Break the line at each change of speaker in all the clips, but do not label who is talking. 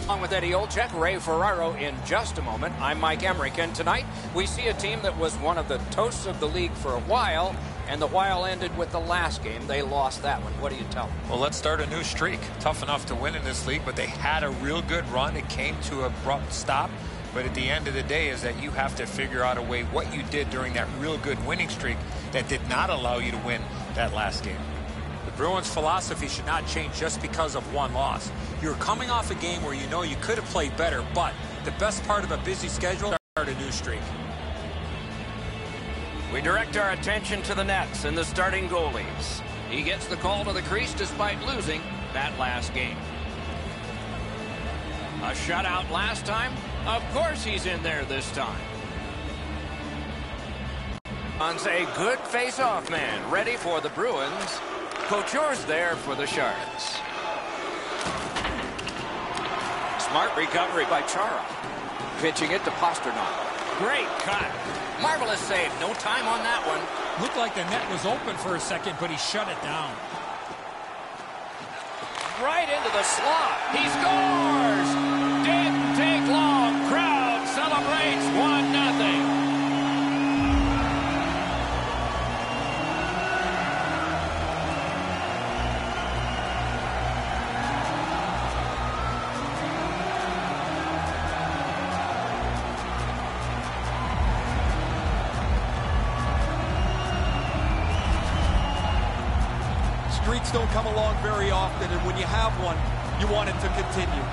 Along with Eddie Olczyk, Ray Ferraro in just a moment. I'm Mike Emmerich, and tonight we see a team that was one of the toasts of the league for a while, and the while ended with the last game. They lost that one. What do you tell them?
Well, let's start a new streak. Tough enough to win in this league, but they had a real good run. It came to an abrupt stop. But at the end of the day is that you have to figure out a way what you did during that real good winning streak that did not allow you to win that last game.
The Bruins' philosophy should not change just because of one loss. You're coming off a game where you know you could have played better, but the best part of a busy schedule is to start a new streak.
We direct our attention to the Nets and the starting goalies. He gets the call to the crease despite losing that last game. A shutout last time? Of course he's in there this time. On's a good face-off man, ready for the Bruins. Couture's there for the Sharks. Smart recovery by Chara. Pitching it to Pasternak. Great cut. Marvelous save. No time on that one.
Looked like the net was open for a second, but he shut it down.
Right into the slot. He scores! Didn't take long. Crowd celebrates 1-0.
Streaks don't come along very often, and when you have one, you want it to continue.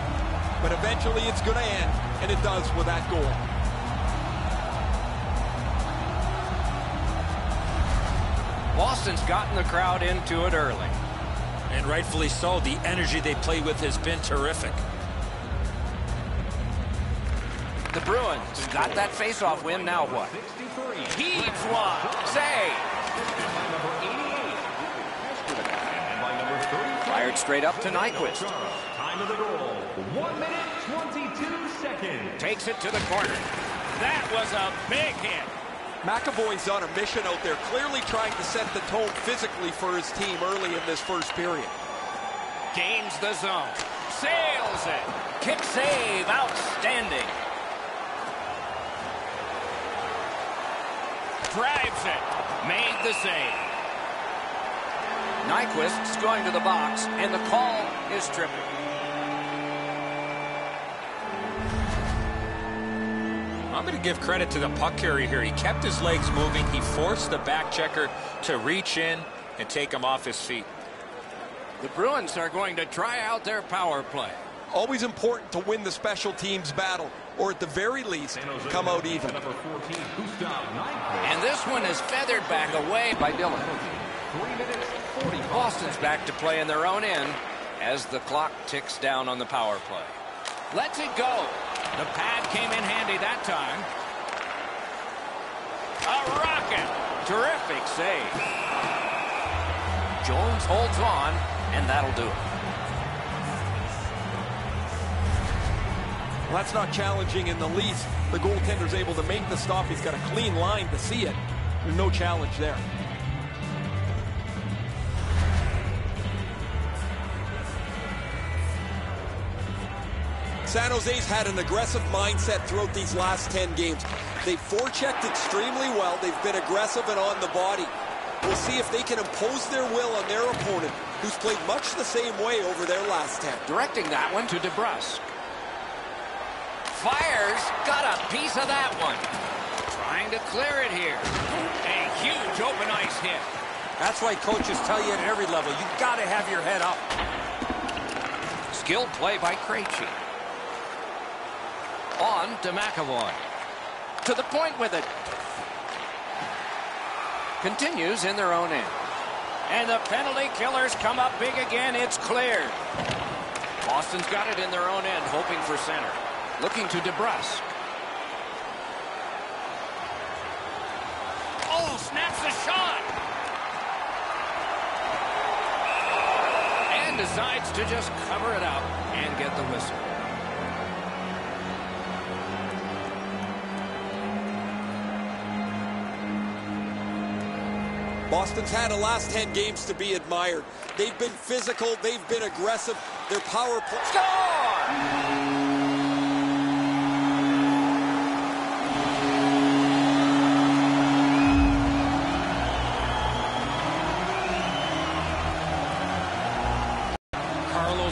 But eventually it's going to end, and it does with that goal.
Boston's gotten the crowd into it early.
And rightfully so. The energy they play with has been terrific.
The Bruins got that face-off win. Now what? Heaves one. Save. Fired straight up to Nyquist.
Time of the goal, 1 minute, 22 seconds.
Takes it to the corner. That was a big hit.
McAvoy's on a mission out there, clearly trying to set the tone physically for his team early in this first period.
Gains the zone. Sails it. Kick save. Outstanding. Drives it. Made the save. Nyquist's going to the box, and the call is tripping.
I'm going to give credit to the puck carrier here. He kept his legs moving. He forced the back checker to reach in and take him off his feet.
The Bruins are going to try out their power play.
Always important to win the special teams battle, or at the very least, come out even.
And this one is feathered back away by Dillon. Boston's back to play in their own end as the clock ticks down on the power play. Lets it go. The pad came in handy that time. A rocket. Terrific save. Jones holds on, and that'll do it.
Well, that's not challenging in the least. The goaltender's able to make the stop. He's got a clean line to see it. There's no challenge there. San Jose's had an aggressive mindset throughout these last 10 games. They've forechecked extremely well. They've been aggressive and on the body. We'll see if they can impose their will on their opponent, who's played much the same way over their last 10.
Directing that one to DeBrusk. Fires. Got a piece of that one. Trying to clear it here. A huge open ice hit.
That's why coaches tell you at every level, you got to have your head up.
Skilled play by Krejci. On to McAvoy. To the point with it. Continues in their own end. And the penalty killers come up big again. It's cleared. Boston's got it in their own end, hoping for center. Looking to DeBrusk. Oh, snaps the shot. And decides to just cover it up and get the whistle.
Boston's had the last 10 games to be admired. They've been physical. They've been aggressive. Their power play.
Score!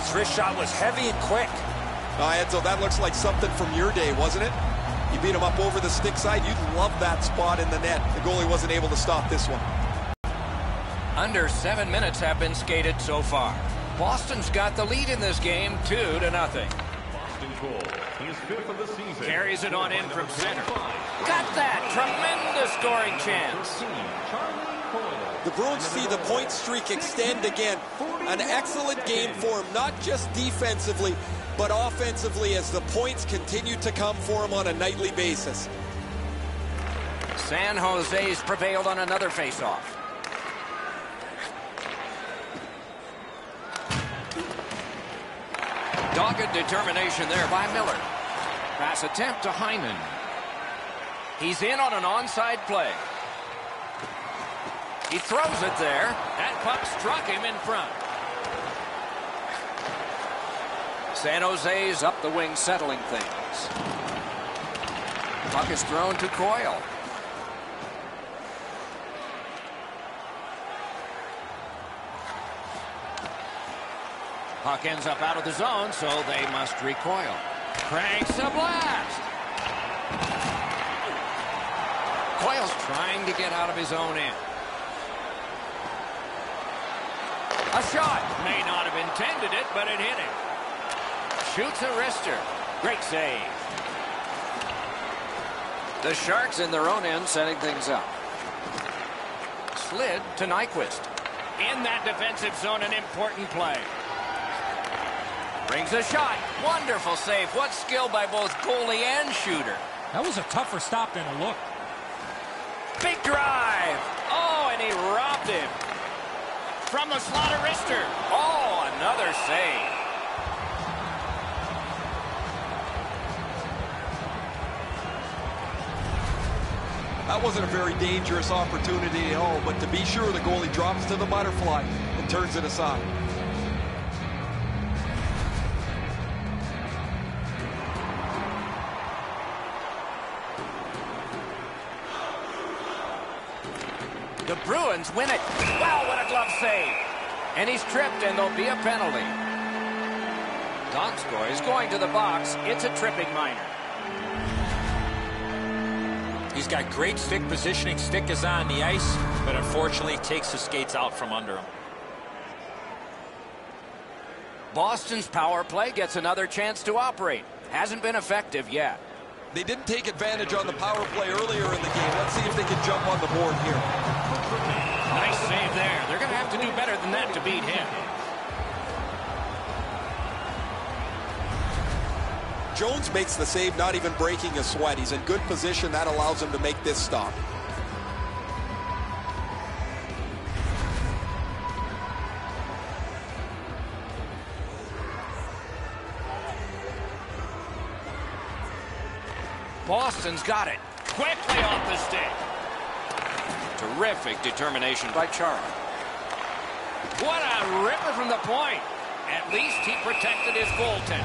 His wrist shot was heavy and quick.
Edzo, that looks like something from your day, wasn't it? You beat him up over the stick side. You'd love that spot in the net. The goalie wasn't able to stop this one.
Under 7 minutes have been skated so far. Boston's got the lead in this game, 2-0.
Boston's goal. His 5th of the season.
Carries it on in from center. Got that tremendous scoring chance.
The Bruins see the point streak extend again. An excellent game for him, not just defensively, but offensively as the points continue to come for him on a nightly basis.
San Jose's prevailed on another faceoff. Dogged determination there by Miller. Pass attempt to Hyman. He's in on an onside play. He throws it there. That puck struck him in front. San Jose's up the wing settling things. Puck is thrown to Coyle. Puck ends up out of the zone, so they must recoil. Cranks a blast. Coyle's trying to get out of his own end. A shot. May not have intended it, but it hit him. Shoots a wrister. Great save. The Sharks in their own end setting things up. Slid to Nyquist. In that defensive zone, an important play. Brings a shot. Wonderful save. What skill by both goalie and shooter.
That was a tougher stop than it looked.
Big drive. Oh, and he robbed him. From the slot of wrister. Oh, another save.
That wasn't a very dangerous opportunity at all, but to be sure, the goalie drops to the butterfly and turns it aside.
The Bruins win it. Wow, what a glove save. And he's tripped, and there'll be a penalty. Donskoy is going to the box. It's a tripping minor.
He's got great stick positioning. Stick is on the ice, but unfortunately takes the skates out from under him.
Boston's power play gets another chance to operate. Hasn't been effective yet.
They didn't take advantage on the power play earlier in the game. Let's see if they can jump on the board here.
Nice save there. They're going to have to do better than that to beat him.
Jones makes the save, not even breaking a sweat. He's in good position. That allows him to make this stop.
Boston's got it. Quickly off the stick. Terrific determination by Charlie. What a ripper from the point. At least he protected his goaltender.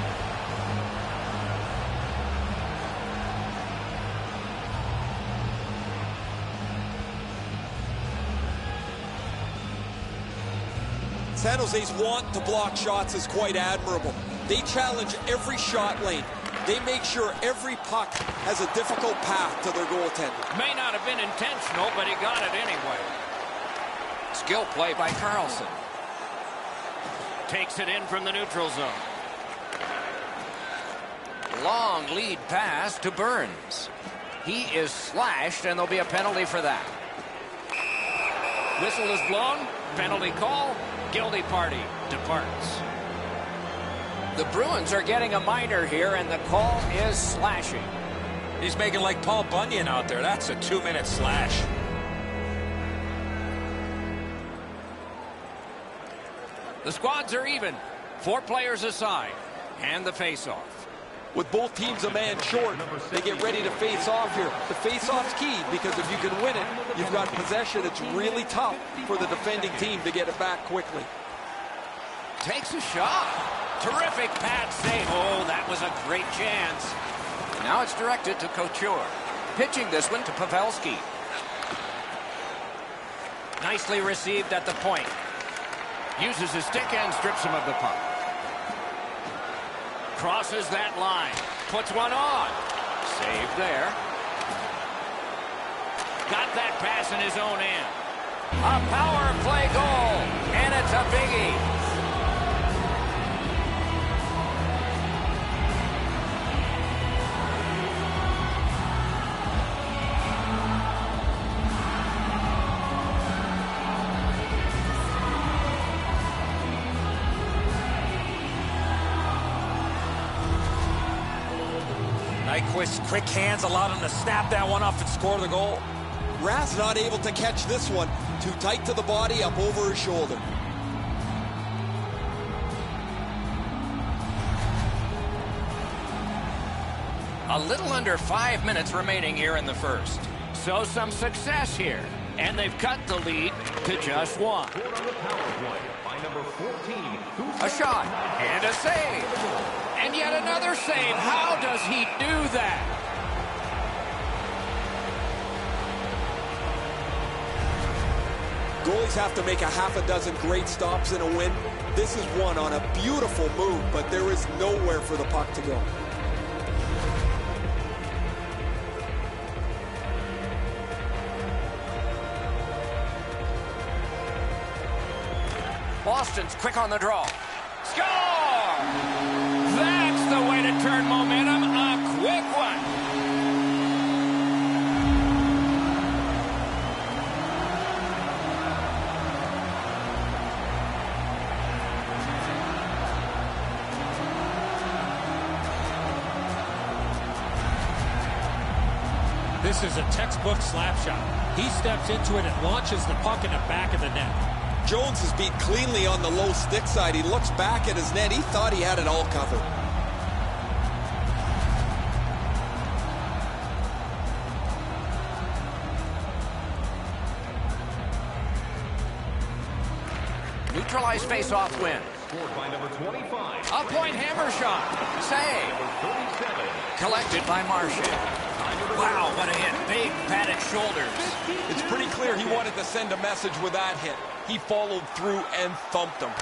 San Jose's want to block shots is quite admirable. They challenge every shot lane. They make sure every puck has a difficult path to their goaltender.
May not have been intentional, but he got it anyway. Skill play by Carlson. Takes it in from the neutral zone. Long lead pass to Burns. He is slashed, and there'll be a penalty for that. Whistle is blown. Penalty call. Guilty party departs. The Bruins are getting a minor here, and the call is slashing.
He's making like Paul Bunyan out there. That's a 2-minute slash.
The squads are even. 4 players aside. And the face-off.
With both teams a man short, they get ready to face off here. The face-off's key, because if you can win it, you've got possession. It's really tough for the defending team to get it back quickly.
Takes a shot. Terrific pad save. Oh, that was a great chance. Now it's directed to Couture. Pitching this one to Pavelski. Nicely received at the point. Uses his stick and strips him of the puck. Crosses that line. Puts one on. Saved there. Got that pass in his own end. A power play goal. And it's a biggie.
Nyquist's quick hands allowed him to snap that one off and score the goal.
Raz not able to catch this one. Too tight to the body, up over his shoulder.
A little under 5 minutes remaining here in the first. So some success here. And they've cut the lead to just one. A shot and a save. And yet another save. How does he do that?
Goalies have to make a half a dozen great stops in a win. This is one on a beautiful move, but there is nowhere for the puck to go.
Boston's quick on the draw. Score! That's the way to turn momentum. A quick one.
This is a textbook slap shot. He steps into it and launches the puck in the back of the net.
Jones is beat cleanly on the low stick side. He looks back at his net. He thought he had it all covered.
Neutralized face-off win.
Scored by number 25.
A point hammer shot. Save. Collected by Marchand. Wow, what a hit. Big padded shoulders.
It's pretty clear he wanted to send a message with that hit. He followed through and thumped him.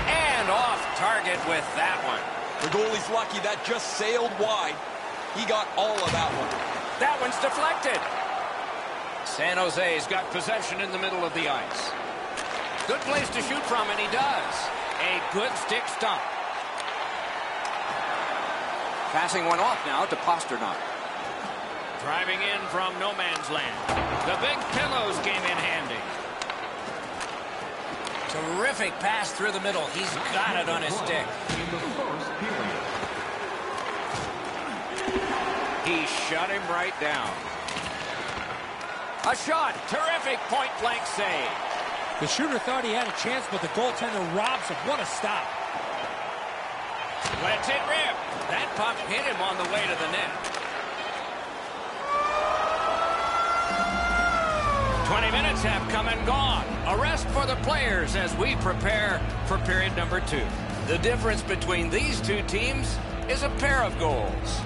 And off target with that one.
The goalie's lucky that just sailed wide. He got all of that one.
That one's deflected. San Jose's got possession in the middle of the ice. Good place to shoot from, and he does. A good stick stump. Passing one off now to Pasternak. Driving in from no man's land. The big pillows came in handy. Terrific pass through the middle. He's got it on his stick.
In the first period.
He shut him right down. A shot. Terrific point-blank save.
The shooter thought he had a chance, but the goaltender robs him. What a stop.
Let's it rip. That puck hit him on the way to the net. 20 minutes have come and gone. A rest for the players as we prepare for period number 2. The difference between these two teams is a pair of goals.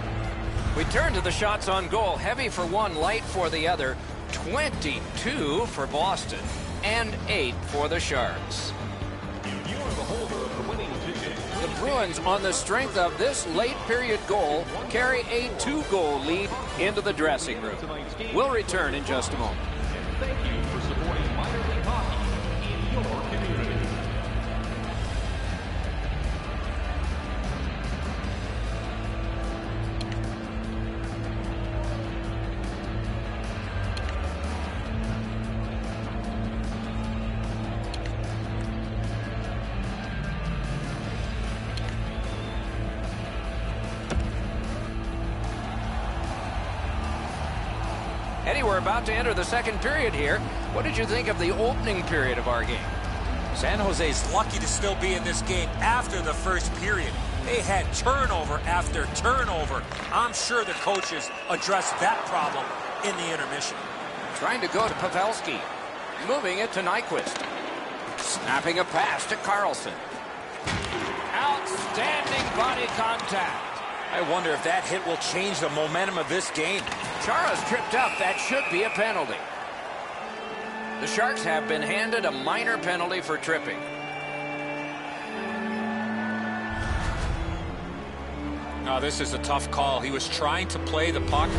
We turn to the shots on goal. Heavy for one, light for the other. 22 for Boston and 8 for the Sharks.
You are the holder of the winning ticket.
The Bruins, on the strength of this late period goal, carry a 2-goal lead into the dressing room. We'll return in just a moment.
Thank you for supporting minor league hockey in your community.
Eddie, we're about to enter the second period here. What did you think of the opening period of our game?
San Jose's lucky to still be in this game after the first period. They had turnover after turnover. I'm sure the coaches addressed that problem in the intermission.
Trying to go to Pavelski. Moving it to Nyquist. Snapping a pass to Carlson. Outstanding body contact.
I wonder if that hit will change the momentum of this game.
Chara's tripped up. That should be a penalty. The Sharks have been handed a minor penalty for tripping.
Oh, this is a tough call. He was trying to play the puck,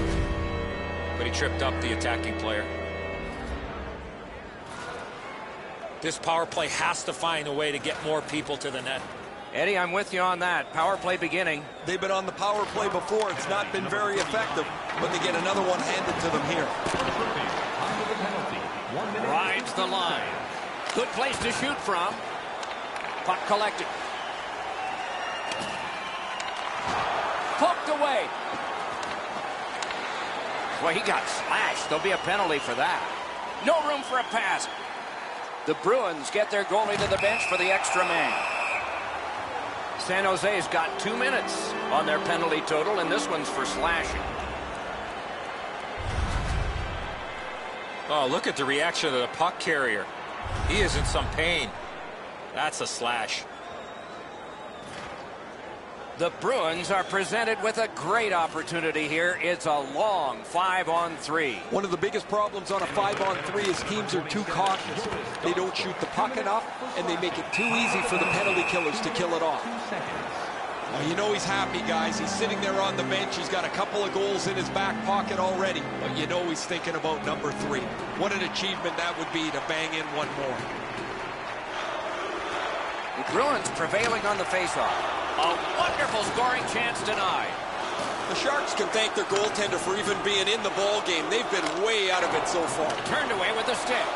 but he tripped up the attacking player. This power play has to find a way to get more people to the net.
Eddie, I'm with you on that. Power play beginning.
They've been on the power play before. It's not been very effective, but they get another one handed to them here.
Rides the line. Good place to shoot from. Puck collected. Poked away. Well, he got slashed. There'll be a penalty for that. No room for a pass. The Bruins get their goalie to the bench for the extra man. San Jose's got 2 minutes on their penalty total, and this one's for slashing.
Oh, look at the reaction of the puck carrier. He is in some pain. That's a slash.
The Bruins are presented with a great opportunity here. It's a long 5-on-3.
One of the biggest problems on a 5-on-3 is teams are too cautious. They don't shoot the puck enough, and they make it too easy for the penalty killers to kill it off. Well, you know he's happy, guys. He's sitting there on the bench. He's got a couple of goals in his back pocket already, but you know he's thinking about number 3. What an achievement that would be to bang in one more.
The Bruins prevailing on the faceoff. A wonderful scoring chance denied.
The Sharks can thank their goaltender for even being in the ball game. They've been way out of it so far.
Turned away with the stick.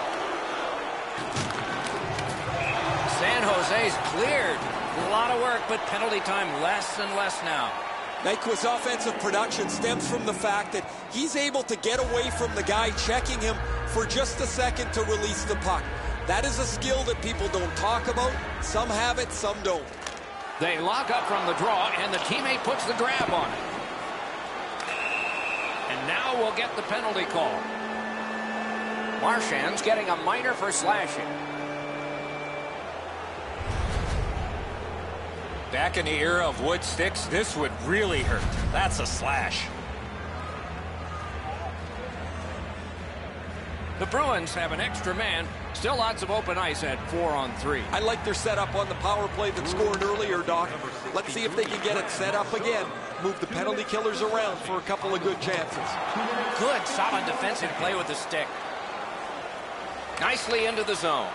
San Jose's cleared. A lot of work, but penalty time less and less now.
Nyquist's offensive production stems from the fact that he's able to get away from the guy checking him for just a second to release the puck. That is a skill that people don't talk about. Some have it, some don't.
They lock up from the draw, and the teammate puts the grab on it. And now we'll get the penalty call. Marchand's getting a minor for slashing.
Back in the era of wood sticks, this would really hurt. That's a slash.
The Bruins have an extra man. Still lots of open ice at 4-on-3.
I like their setup on the power play that scored earlier, Doc. Let's see if they can get it set up again. Move the penalty killers around for a couple of good chances.
Good, solid defensive play with the stick. Nicely into the zone.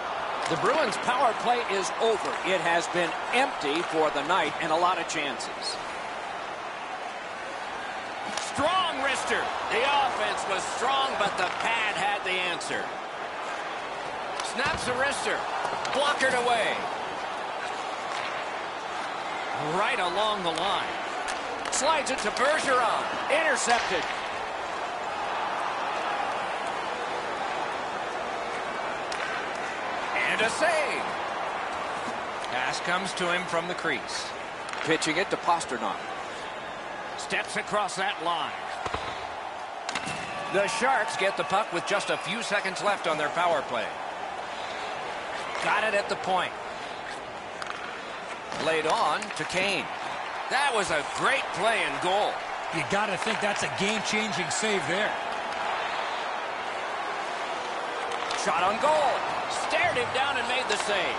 The Bruins' power play is over. It has been empty for the night and a lot of chances. Strong wrister. The offense was strong, but the pad had the answer. Snaps a wrister. Blockered away. Right along the line. Slides it to Bergeron. Intercepted. And a save. Pass comes to him from the crease. Pitching it to Pasternak. Steps across that line. The Sharks get the puck with just a few seconds left on their power play. Got it at the point. Laid on to Kane. That was a great play and goal.
You got to think that's a game-changing save there.
Shot on goal. Stared him down and made the save.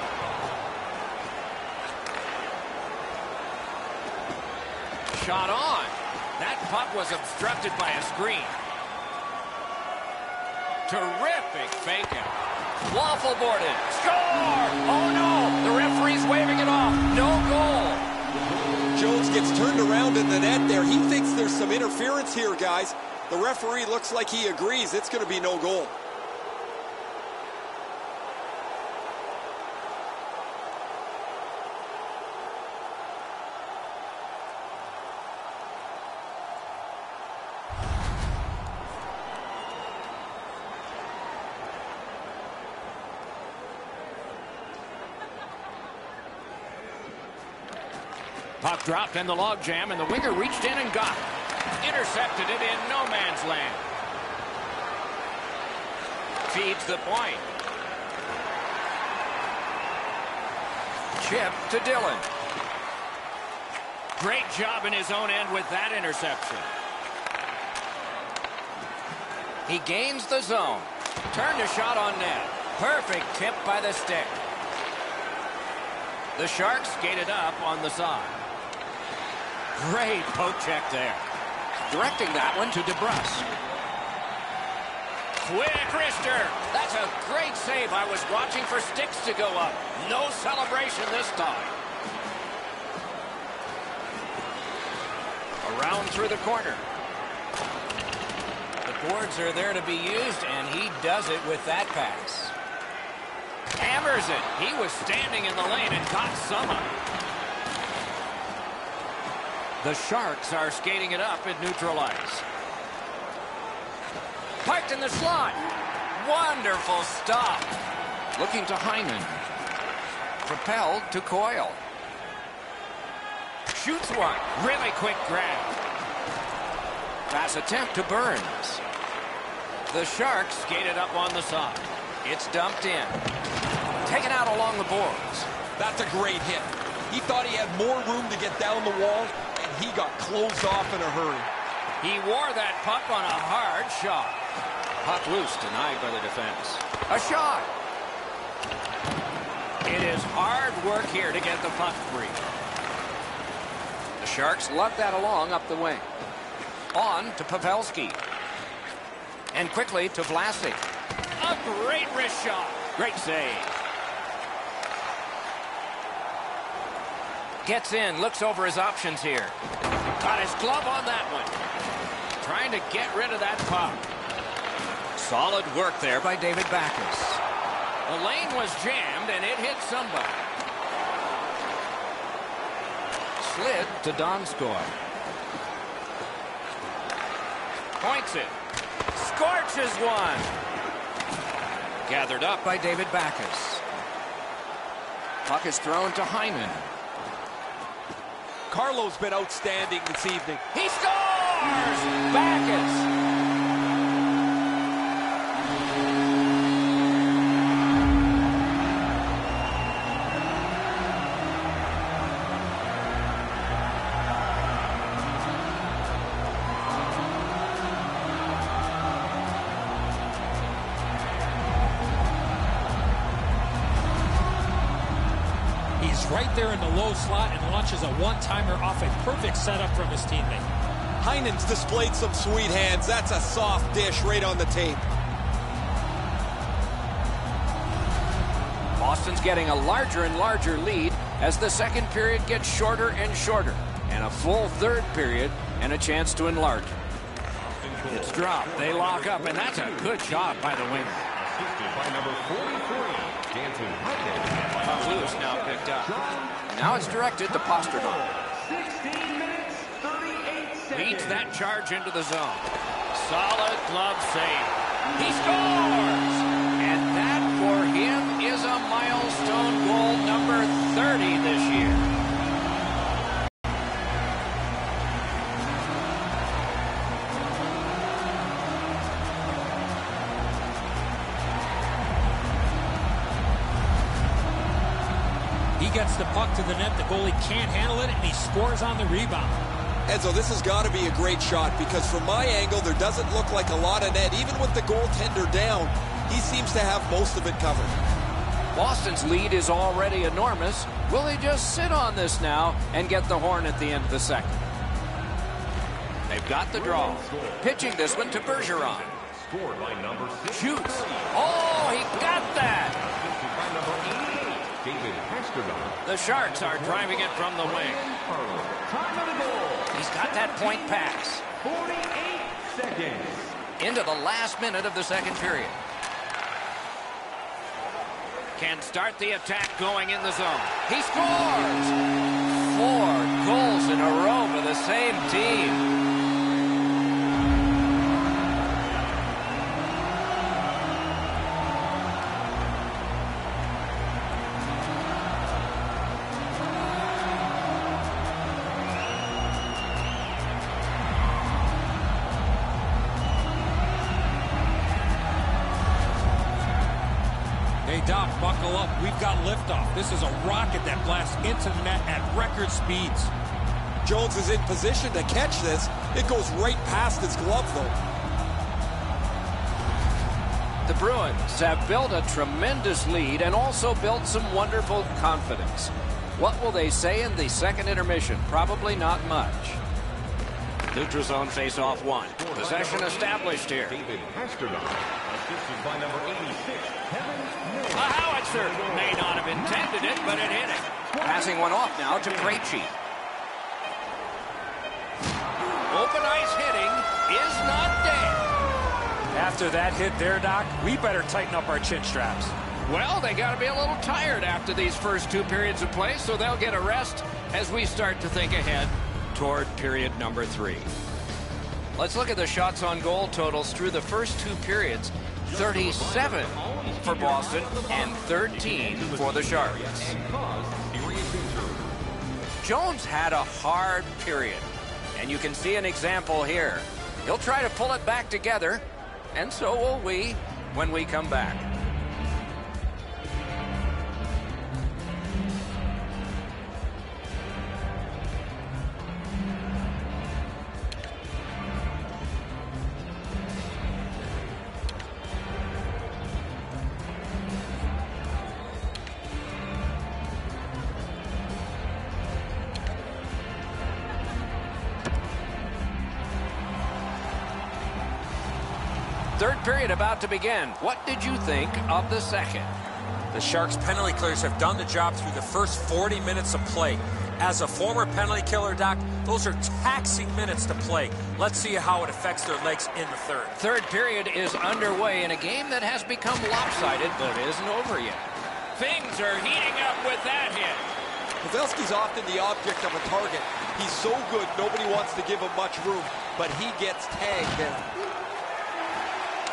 Shot on. That puck was obstructed by a screen. Terrific fake out. Waffle boarded. Score! Oh no! The referee's waving it off. No goal.
Jones gets turned around in the net there. He thinks there's some interference here, guys. The referee looks like he agrees. It's going to be no goal.
Puck dropped in the logjam, and the winger reached in and got it. Intercepted it in no man's land. Feeds the point. Chip to Dillon. Great job in his own end with that interception. He gains the zone. Turned a shot on net. Perfect tip by the stick. The Sharks skated up on the side. Great poke check there. Directing that one to DeBrusk. Quick wrister. That's a great save. I was watching for sticks to go up. No celebration this time. Around through the corner. The boards are there to be used, and he does it with that pass. Hammers it. He was standing in the lane and got some of it. The Sharks are skating it up at neutral ice. Parked in the slot. Wonderful stop. Looking to Hyman. Propelled to Coyle. Shoots one. Really quick grab. Pass attempt to Burns. The Sharks skated up on the side. It's dumped in. Taken out along the boards.
That's a great hit. He thought he had more room to get down the wall, and he got closed off in a hurry. He wore that puck on a hard shot.
Puck loose, denied by the defense. A shot. It is hard work here to get the puck free. The Sharks lug that along up the wing. On to Pavelski. And quickly to Vlasic. A great wrist shot. Great save. Gets in, looks over his options here. Got his glove on that one. Trying to get rid of that puck. Solid work there by David Backes. The lane was jammed, and it hit somebody. Slid to Donskoy. Points it. Scorches one. Gathered up by David Backes. Puck is thrown to Hyman.
Carlo's been outstanding this evening.
He scores! Backes.
Right there in the low slot and launches a one-timer off a perfect setup from his teammate.
Heinen's displayed some sweet hands. That's a soft dish right on the tape.
Boston's getting a larger and larger lead as the second period gets shorter and shorter, and a full third period and a chance to enlarge. It's dropped. They lock up, and that's a good job by the winger.
Assisted by number 43, Jansen Hyman.
Loose now picked up. Now it's directed to Pasternak.
16 minutes, 38 seconds.
Leads that charge into the zone. Solid glove save. He scores! And that for him is a milestone goal number 30 this year.
Gets the puck to the net. The goalie can't handle it, and he scores on the rebound.
Enzo, this has got to be a great shot because from my angle, there doesn't look like a lot of net. Even with the goaltender down, he seems to have most of it covered.
Boston's lead is already enormous. Will they just sit on this now and get the horn at the end of the second? They've got the draw. Pitching this one to Bergeron.
Scored by number 6.
Shoots. Oh, he got that.
Assisted by number 88. David Pasternak.
The Sharks are driving it from the wing.
Time of the goal.
He's got that point pass.
48 seconds.
Into the last minute of the second period. Can start the attack going in the zone. He scores! 4 goals in a row for the same team.
Doc, buckle up. We've got liftoff. This is a rocket that blasts into the net at record speeds.
Jones is in position to catch this. It goes right past his glove, though.
The Bruins have built a tremendous lead and also built some wonderful confidence. What will they say in the second intermission? Probably not much. Neutral zone face-off one. Possession established here.
David Hasterdon, assisted by number 86, Kevin Mills.
A howitzer may not have intended it, but it hit it. Passing one off now to Krejci. Open ice hitting is not dead.
After that hit there, Doc, we better tighten up our chin straps.
Well, they got to be a little tired after these first 2 periods of play, so they'll get a rest as we start to think ahead toward period number 3. Let's look at the shots on goal totals through the first 2 periods. 37 for Boston and 13 for the Sharks. Jones had a hard period, and you can see an example here. He'll try to pull it back together, and so will we when we come back. Third period about to begin. What did you think of the second?
The Sharks penalty killers have done the job through the first 40 minutes of play. As a former penalty killer, Doc, those are taxing minutes to play. Let's see how it affects their legs in the third.
Third period is underway in a game that has become lopsided, but isn't over yet. Things are heating up with that hit.
Pavelski's often the object of a target. He's so good, nobody wants to give him much room, but he gets tagged there.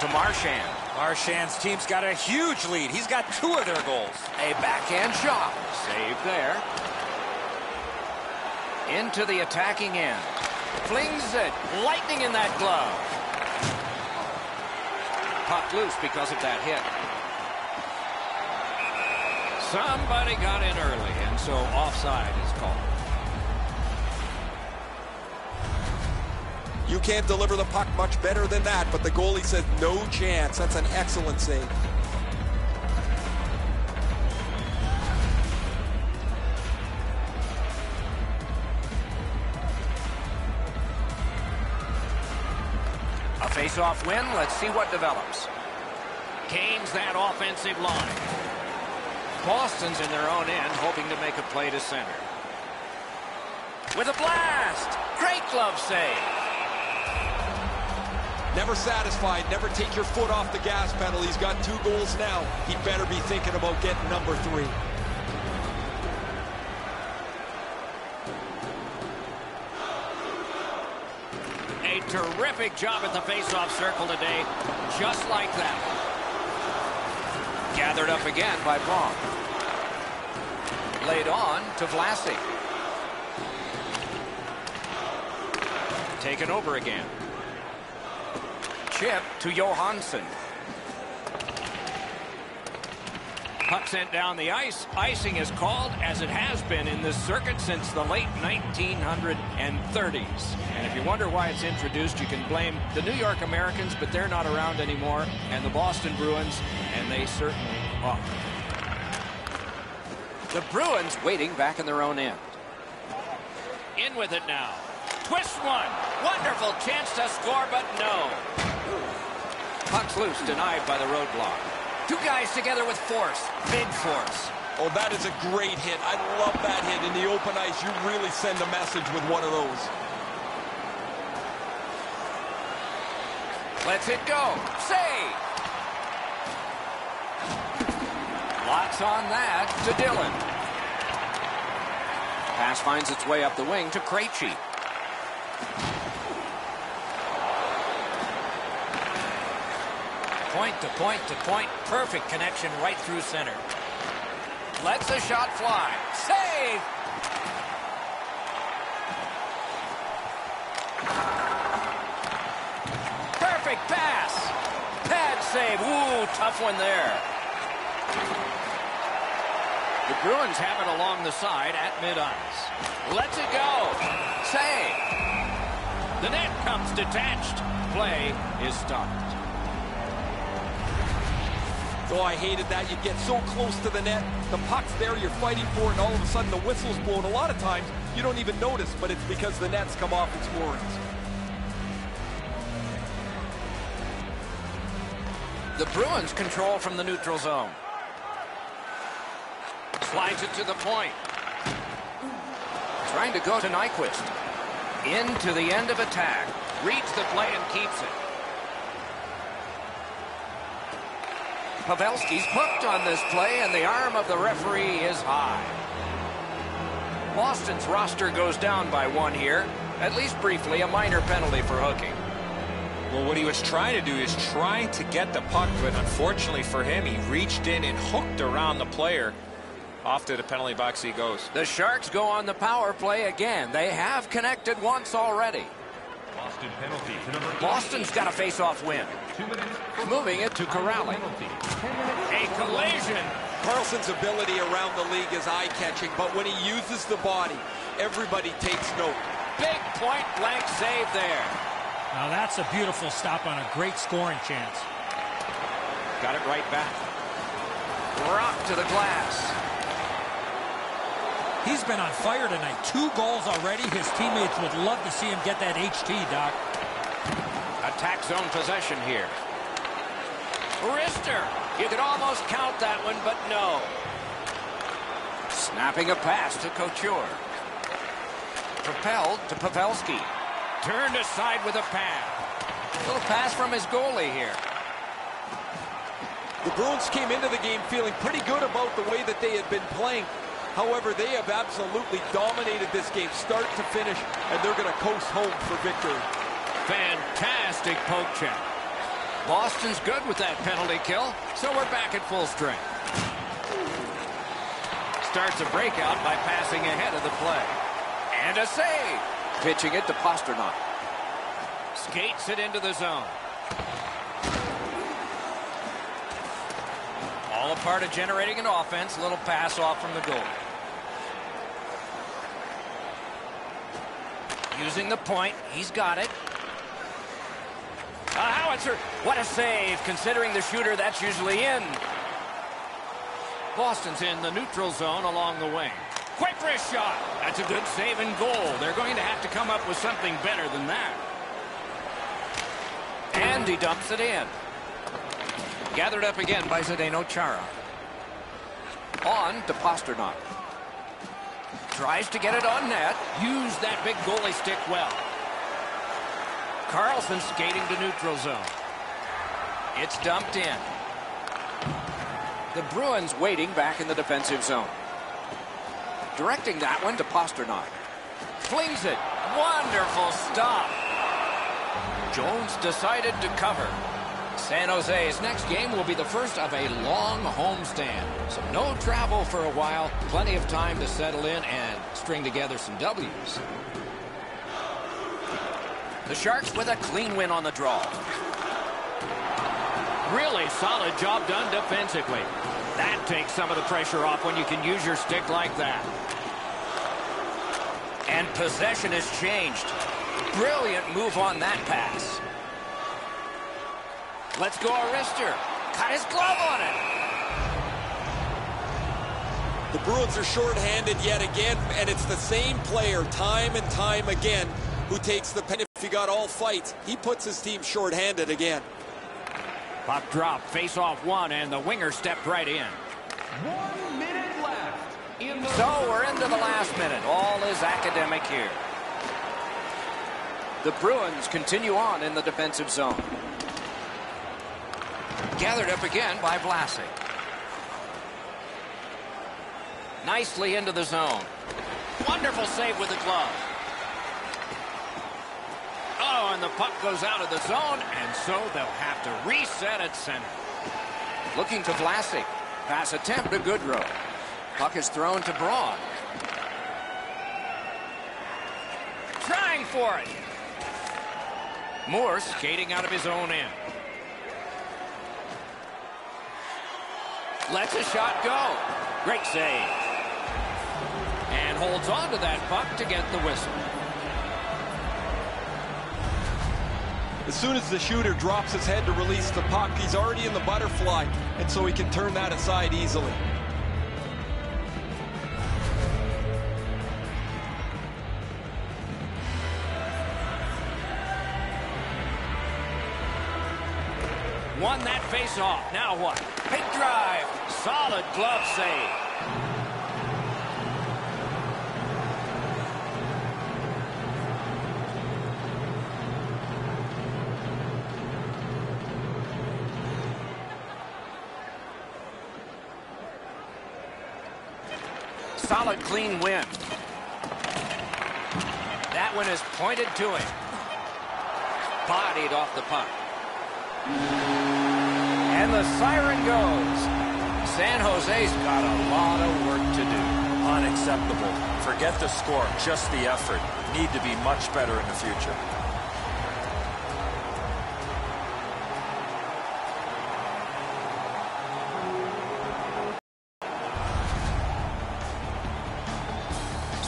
To Marchand.
Marchand's team's got a huge lead. He's got 2 of their goals.
A backhand shot. Save there. Into the attacking end. Flings it. Lightning in that glove. Puck loose because of that hit. Somebody got in early, and so offside is called.
You can't deliver the puck much better than that, but the goalie says no chance. That's an excellent save.
A face-off win. Let's see what develops. Gains that offensive line. Boston's in their own end, hoping to make a play to center. With a blast! Great glove save.
Never satisfied, never take your foot off the gas pedal. He's got 2 goals now. He better be thinking about getting number 3.
A terrific job at the face-off circle today, just like that. Gathered up again by Braun. Laid on to Vlasic. Taken over again. Chip to Johansson. Puck sent down the ice. Icing is called, as it has been in this circuit since the late 1930s. And if you wonder why it's introduced, you can blame the New York Americans, but they're not around anymore, and the Boston Bruins, and they certainly are. The Bruins waiting back in their own end. In with it now. Twist one. Wonderful chance to score, but no. Puck's loose, denied by the roadblock. 2 guys together with force. Big force.
Oh, that is a great hit. I love that hit. In the open ice, you really send a message with one of those.
Lets it go. Save. Lots on that to Dillon. Pass finds its way up the wing to Krejci. Point to point to point. Perfect connection right through center. Lets the shot fly. Save! Perfect pass. Pad save. Ooh, tough one there. The Bruins have it along the side at mid-ice. Lets it go. Save. The net comes detached. Play is stopped.
Oh, I hated that. You get so close to the net, the puck's there, you're fighting for it, and all of a sudden the whistle's blown. A lot of times you don't even notice, but it's because the net's come off its moorings.
The Bruins control from the neutral zone. Slides it to the point. Trying to go to Nyquist. Into the end of attack. Reads the play and keeps it. Pavelski's hooked on this play, and the arm of the referee is high. Boston's roster goes down by one here. At least briefly, a minor penalty for hooking.
Well, what he was trying to do is trying to get the puck, but unfortunately for him, he reached in and hooked around the player. Off to the penalty box he goes.
The Sharks go on the power play again. They have connected once already.
Boston penalty to number 8.
Boston's got a face-off win.
2 minutes.
Moving it to Corrali. A collision.
Carlson's ability around the league is eye-catching, but when he uses the body, everybody takes note.
Big point-blank save there.
Now that's a beautiful stop on a great scoring chance.
Got it right back. Rock to the glass.
He's been on fire tonight. 2 goals already. His teammates would love to see him get that HT, Doc.
Attack zone possession here. Wrister. You could almost count that one, but no. Snapping a pass to Couture. Propelled to Pavelski. Turned aside with a pad. Little pass from his goalie here.
The Bruins came into the game feeling pretty good about the way that they had been playing. However, they have absolutely dominated this game start to finish, and they're going to coast home for victory.
Fantastic poke check. Boston's good with that penalty kill, so we're back at full strength. Starts a breakout by passing ahead of the play. And a save. Pitching it to Pasternak. Skates it into the zone. All a part of generating an offense. Little pass off from the goal. Using the point. He's got it. A howitzer. What a save, considering the shooter that's usually in. Boston's in the neutral zone along the wing. Quick wrist shot. That's a good save and goal. They're going to have to come up with something better than that. And he dumps it in. Gathered up again by Zdeno Chara. On to Pasternak. Tries to get it on net. Use that big goalie stick well. Carlson skating to neutral zone. It's dumped in. The Bruins waiting back in the defensive zone. Directing that one to Pasternak. Flings it. Wonderful stop. Jones decided to cover. San Jose's next game will be the first of a long homestand. So no travel for a while. Plenty of time to settle in and string together some W's. The Sharks with a clean win on the draw. Really solid job done defensively. That takes some of the pressure off when you can use your stick like that. And possession has changed. Brilliant move on that pass. Let's go, Wrister. Got his glove on it.
The Bruins are shorthanded yet again, and it's the same player time and time again who takes the penalty. If he got all fights, he puts his team shorthanded again.
Puck drop, face off one, and the winger stepped right in.
1 minute left.
So we're into the last minute. All is academic here. The Bruins continue on in the defensive zone. Gathered up again by Vlasic. Nicely into the zone. Wonderful save with the glove. Oh, and the puck goes out of the zone, and so they'll have to reset at center. Looking to Vlasic. Pass attempt to Goodrow. Puck is thrown to Braun. Trying for it. Moore skating out of his own end. Lets a shot go. Great save. And holds on to that puck to get the whistle.
As soon as the shooter drops his head to release the puck, he's already in the butterfly, and so he can turn that aside easily.
Won that face-off. Now what? Big drive. Solid glove save. Solid, clean win. That one is pointed to him. Bodied off the puck. And the siren goes. San Jose's got a lot of work to do.
Unacceptable. Forget the score, just the effort. Need to be much better in the future.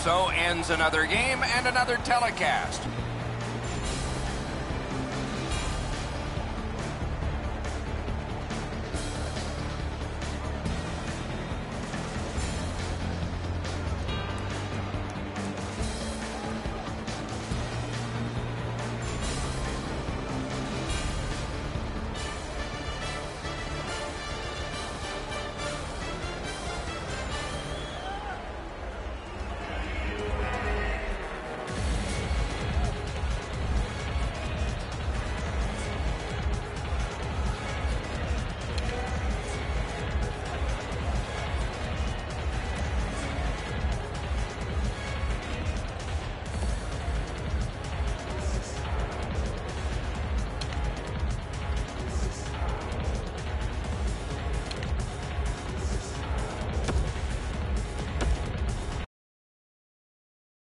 So ends another game and another telecast.